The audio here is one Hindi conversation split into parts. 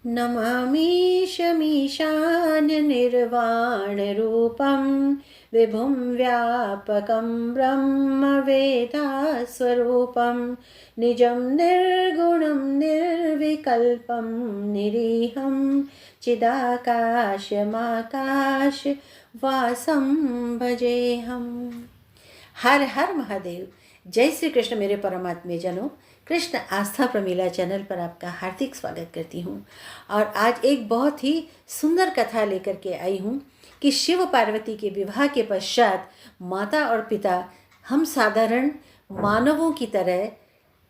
नमामीशमीशान्यनिर्वाणरूपं विभुं व्यापकं ब्रह्मवेदास्वरूपं निजं निर्गुणं निर्विकल्पं निरीहं चिदाकाशमाकाशवासं भजेऽहम्। हर हर महादेव। जय श्री कृष्ण। मेरे परमात्मे जनों, कृष्ण आस्था प्रमीला चैनल पर आपका हार्दिक स्वागत करती हूँ। और आज एक बहुत ही सुंदर कथा लेकर के आई हूँ कि शिव पार्वती के विवाह के पश्चात माता और पिता हम साधारण मानवों की तरह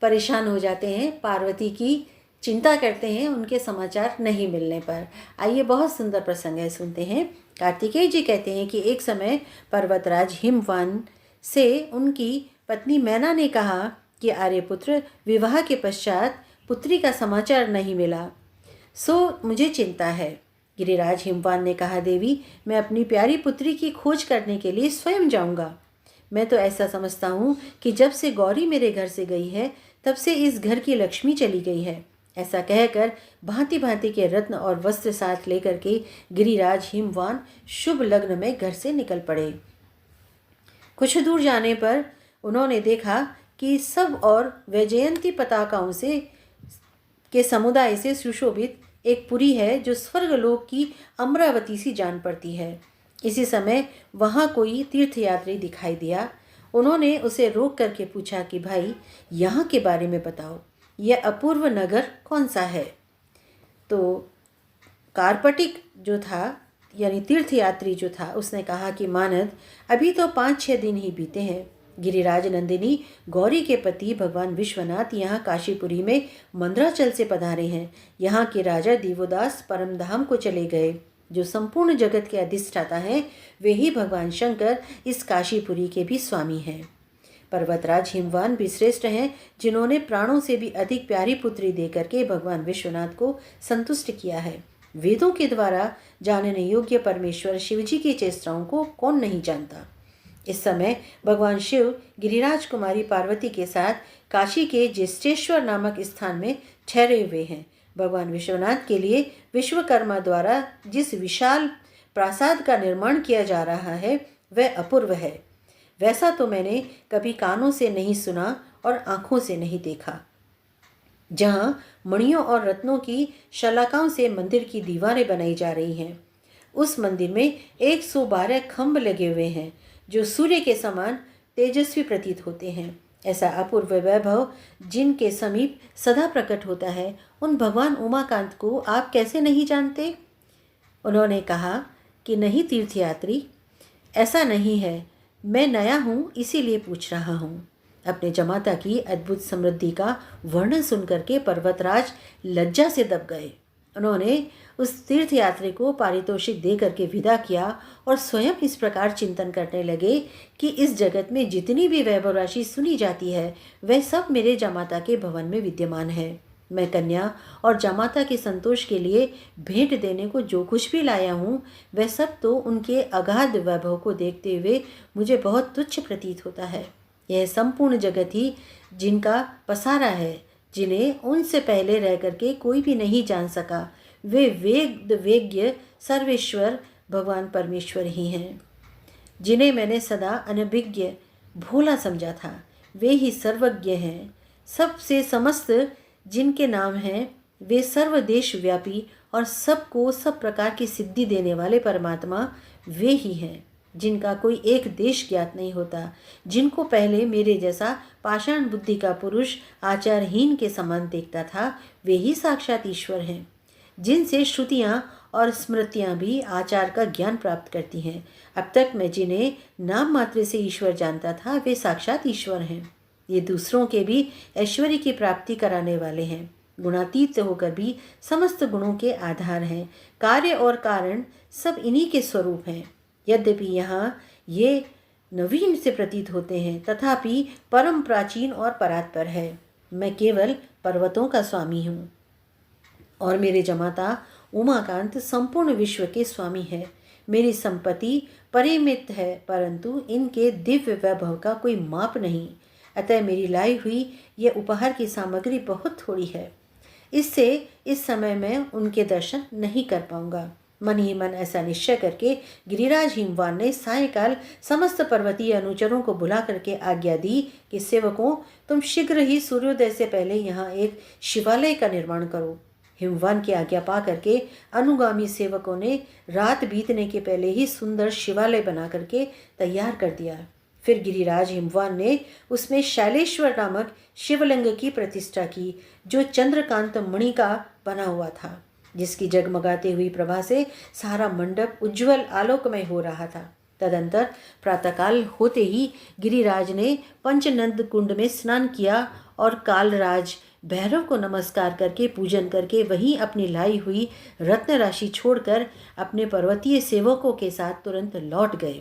परेशान हो जाते हैं, पार्वती की चिंता करते हैं उनके समाचार नहीं मिलने पर। आइए, बहुत सुंदर प्रसंग है, सुनते हैं। कार्तिकेय जी कहते हैं कि एक समय पर्वतराज हिमवान से उनकी पत्नी मैना ने कहा कि आर्यपुत्र, विवाह के पश्चात पुत्री का समाचार नहीं मिला, सो मुझे चिंता है। गिरिराज हिमवान ने कहा, देवी, मैं अपनी प्यारी पुत्री की खोज करने के लिए स्वयं जाऊंगा। मैं तो ऐसा समझता हूँ कि जब से गौरी मेरे घर से गई है तब से इस घर की लक्ष्मी चली गई है। ऐसा कहकर भांति भांति के रत्न और वस्त्र साथ लेकर के गिरिराज हिमवान शुभ लग्न में घर से निकल पड़े। कुछ दूर जाने पर उन्होंने देखा कि सब और वैजयंती पताकाओं से के समुदाय से सुशोभित एक पुरी है जो स्वर्गलोक की अमरावती सी जान पड़ती है। इसी समय वहाँ कोई तीर्थयात्री दिखाई दिया। उन्होंने उसे रोक करके पूछा कि भाई, यहाँ के बारे में बताओ, यह अपूर्व नगर कौन सा है। तो कार्पटिक जो था, यानी तीर्थयात्री जो था, उसने कहा कि मानद, अभी तो 5-6 दिन ही बीते हैं। गिरिराज नंदिनी गौरी के पति भगवान विश्वनाथ यहाँ काशीपुरी में मंद्राचल से पधारे हैं। यहाँ के राजा दिवोदास परमधाम को चले गए। जो संपूर्ण जगत के अधिष्ठाता हैं, वे ही भगवान शंकर इस काशीपुरी के भी स्वामी हैं। पर्वतराज हिमवान भी श्रेष्ठ हैं, जिन्होंने प्राणों से भी अधिक प्यारी पुत्री देकर के भगवान विश्वनाथ को संतुष्ट किया है। वेदों के द्वारा जानने योग्य परमेश्वर शिवजी की चेष्टाओं को कौन नहीं जानता। इस समय भगवान शिव गिरिराज कुमारी पार्वती के साथ काशी के ज्येष्ठेश्वर नामक स्थान में ठहरे हुए हैं। भगवान विश्वनाथ के लिए विश्वकर्मा द्वारा जिस विशाल प्रासाद का निर्माण किया जा रहा है वह अपूर्व है। वैसा तो मैंने कभी कानों से नहीं सुना और आँखों से नहीं देखा। जहाँ मणियों और रत्नों की शलाकाओं से मंदिर की दीवारें बनाई जा रही हैं, उस मंदिर में 112 खंभ लगे हुए हैं जो सूर्य के समान तेजस्वी प्रतीत होते हैं। ऐसा अपूर्व वैभव जिनके समीप सदा प्रकट होता है, उन भगवान उमाकांत को आप कैसे नहीं जानते। उन्होंने कहा कि नहीं तीर्थयात्री, ऐसा नहीं है, मैं नया हूँ इसीलिए पूछ रहा हूँ। अपने जमाता की अद्भुत समृद्धि का वर्णन सुनकर के पर्वतराज लज्जा से दब गए। उन्होंने उस तीर्थयात्री को पारितोषिक दे करके विदा किया और स्वयं इस प्रकार चिंतन करने लगे कि इस जगत में जितनी भी वैभव राशि सुनी जाती है वह सब मेरे जमाता के भवन में विद्यमान है। मैं कन्या और जमाता के संतोष के लिए भेंट देने को जो कुछ भी लाया हूँ वह सब तो उनके अगाध वैभव को देखते हुए मुझे बहुत तुच्छ प्रतीत होता है। यह संपूर्ण जगत ही जिनका पसारा है, जिन्हें उनसे पहले रह करके कोई भी नहीं जान सका, वे वेद वेज्ञ सर्वेश्वर भगवान परमेश्वर ही हैं। जिन्हें मैंने सदा अनभिज्ञ भोला समझा था, वे ही सर्वज्ञ हैं। सबसे समस्त जिनके नाम हैं, वे सर्वदेश व्यापी और सबको सब प्रकार की सिद्धि देने वाले परमात्मा वे ही हैं, जिनका कोई एक देश ज्ञात नहीं होता, जिनको पहले मेरे जैसा पाषाण बुद्धि का पुरुष आचारहीन के समान देखता था, वे ही साक्षात ईश्वर हैं। जिनसे श्रुतियाँ और स्मृतियाँ भी आचार का ज्ञान प्राप्त करती हैं। अब तक मैं जिन्हें नाम मात्र से ईश्वर जानता था, वे साक्षात ईश्वर हैं। ये दूसरों के भी ऐश्वर्य की प्राप्ति कराने वाले हैं। गुणातीत होकर भी समस्त गुणों के आधार हैं। कार्य और कारण सब इन्हीं के स्वरूप हैं। यद्यपि यहाँ ये नवीन से प्रतीत होते हैं, तथापि परम प्राचीन और परात्पर है। मैं केवल पर्वतों का स्वामी हूँ और मेरे जमाता उमाकांत संपूर्ण विश्व के स्वामी है। मेरी संपत्ति परिमित है, परंतु इनके दिव्य वैभव का कोई माप नहीं। अतः मेरी लाई हुई यह उपहार की सामग्री बहुत थोड़ी है। इससे इस समय में उनके दर्शन नहीं कर पाऊंगा। मन ही मन ऐसा निश्चय करके गिरिराज हिमवान ने सायंकाल समस्त पर्वतीय अनुचरों को बुला करके आज्ञा दी कि सेवकों, तुम शीघ्र ही सूर्योदय से पहले यहाँ एक शिवालय का निर्माण करो। हिमवान की आज्ञा पा करके अनुगामी सेवकों ने रात बीतने के पहले ही सुंदर शिवालय बना करके तैयार कर दिया। फिर गिरिराज हिमवान ने उसमें शैलेश्वर नामक शिवलिंग की प्रतिष्ठा की, जो चंद्रकांत मणि का बना हुआ था, जिसकी जगमगाते हुई प्रभा से सारा मंडप उज्जवल आलोकमय हो रहा था। तदंतर प्रातःकाल होते ही गिरिराज ने पंचनंद कुंड में स्नान किया और कालराज भैरव को नमस्कार करके पूजन करके वहीं अपनी लाई हुई रत्न राशि छोड़कर अपने पर्वतीय सेवकों के साथ तुरंत लौट गए।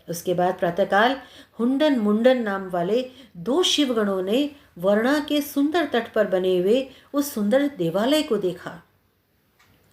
उसके बाद प्रातःकाल हुंडन मुंडन नाम वाले 2 शिवगणों ने वर्णा के सुंदर तट पर बने हुए उस सुंदर देवालय को देखा।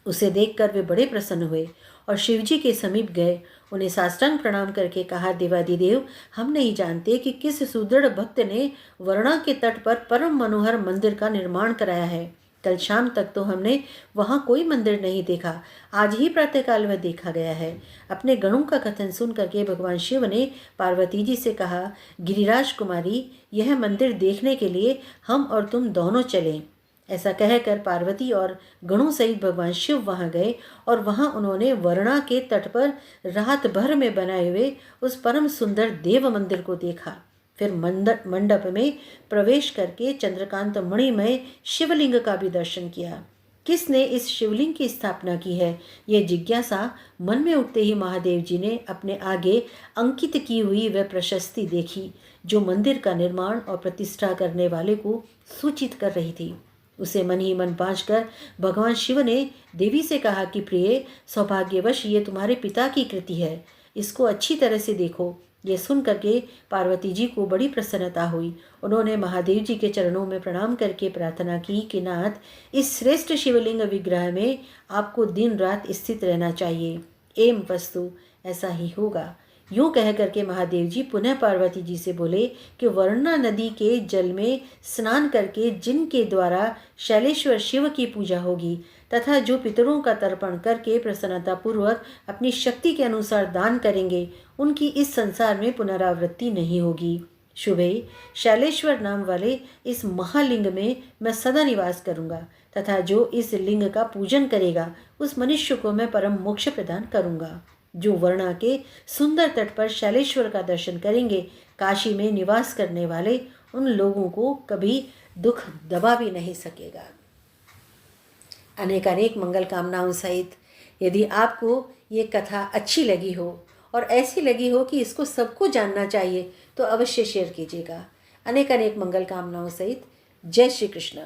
उसे देखकर वे बड़े प्रसन्न हुए और शिवजी के समीप गए। उन्हें साष्टांग प्रणाम करके कहा, देवादिदेव, हम नहीं जानते कि किस सुदृढ़ भक्त ने वर्णा के तट पर परम मनोहर मंदिर का निर्माण कराया है। कल शाम तक तो हमने वहाँ कोई मंदिर नहीं देखा, आज ही प्रातःकाल वह देखा गया है। अपने गणों का कथन सुन करके भगवान शिव ने पार्वती जी से कहा, गिरिराज कुमारी, यह मंदिर देखने के लिए हम और तुम दोनों चलें। ऐसा कहकर पार्वती और गणों सहित भगवान शिव वहां गए और वहां उन्होंने वर्णा के तट पर रात भर में बनाए हुए उस परम सुंदर देव मंदिर को देखा। फिर मंडप में प्रवेश करके चंद्रकांत मणिमय शिवलिंग का भी दर्शन किया। किसने इस शिवलिंग की स्थापना की है, ये जिज्ञासा मन में उठते ही महादेव जी ने अपने आगे अंकित की हुई वह प्रशस्ति देखी, जो मंदिर का निर्माण और प्रतिष्ठा करने वाले को सूचित कर रही थी। उसे मन ही मन बांझकर भगवान शिव ने देवी से कहा कि प्रिय, सौभाग्यवश ये तुम्हारे पिता की कृति है, इसको अच्छी तरह से देखो। ये सुन करके पार्वती जी को बड़ी प्रसन्नता हुई। उन्होंने महादेव जी के चरणों में प्रणाम करके प्रार्थना की कि नाथ, इस श्रेष्ठ शिवलिंग विग्रह में आपको दिन रात स्थित रहना चाहिए। एवं वस्तु ऐसा ही होगा। यूं कह करके महादेव जी पुनः पार्वती जी से बोले कि वर्णा नदी के जल में स्नान करके जिनके द्वारा शैलेश्वर शिव की पूजा होगी तथा जो पितरों का तर्पण करके प्रसन्नतापूर्वक अपनी शक्ति के अनुसार दान करेंगे, उनकी इस संसार में पुनरावृत्ति नहीं होगी। शुभे, शैलेश्वर नाम वाले इस महालिंग में मैं सदा निवास करूंगा तथा जो इस लिंग का पूजन करेगा उस मनुष्य को मैं परम मोक्ष प्रदान करूंगा। जो वर्णा के सुंदर तट पर शैलेश्वर का दर्शन करेंगे, काशी में निवास करने वाले उन लोगों को कभी दुख दबा भी नहीं सकेगा। अनेकानेक मंगल कामनाओं सहित यदि आपको ये कथा अच्छी लगी हो और ऐसी लगी हो कि इसको सबको जानना चाहिए, तो अवश्य शेयर कीजिएगा। अनेकानेक मंगल कामनाओं सहित जय श्री कृष्ण।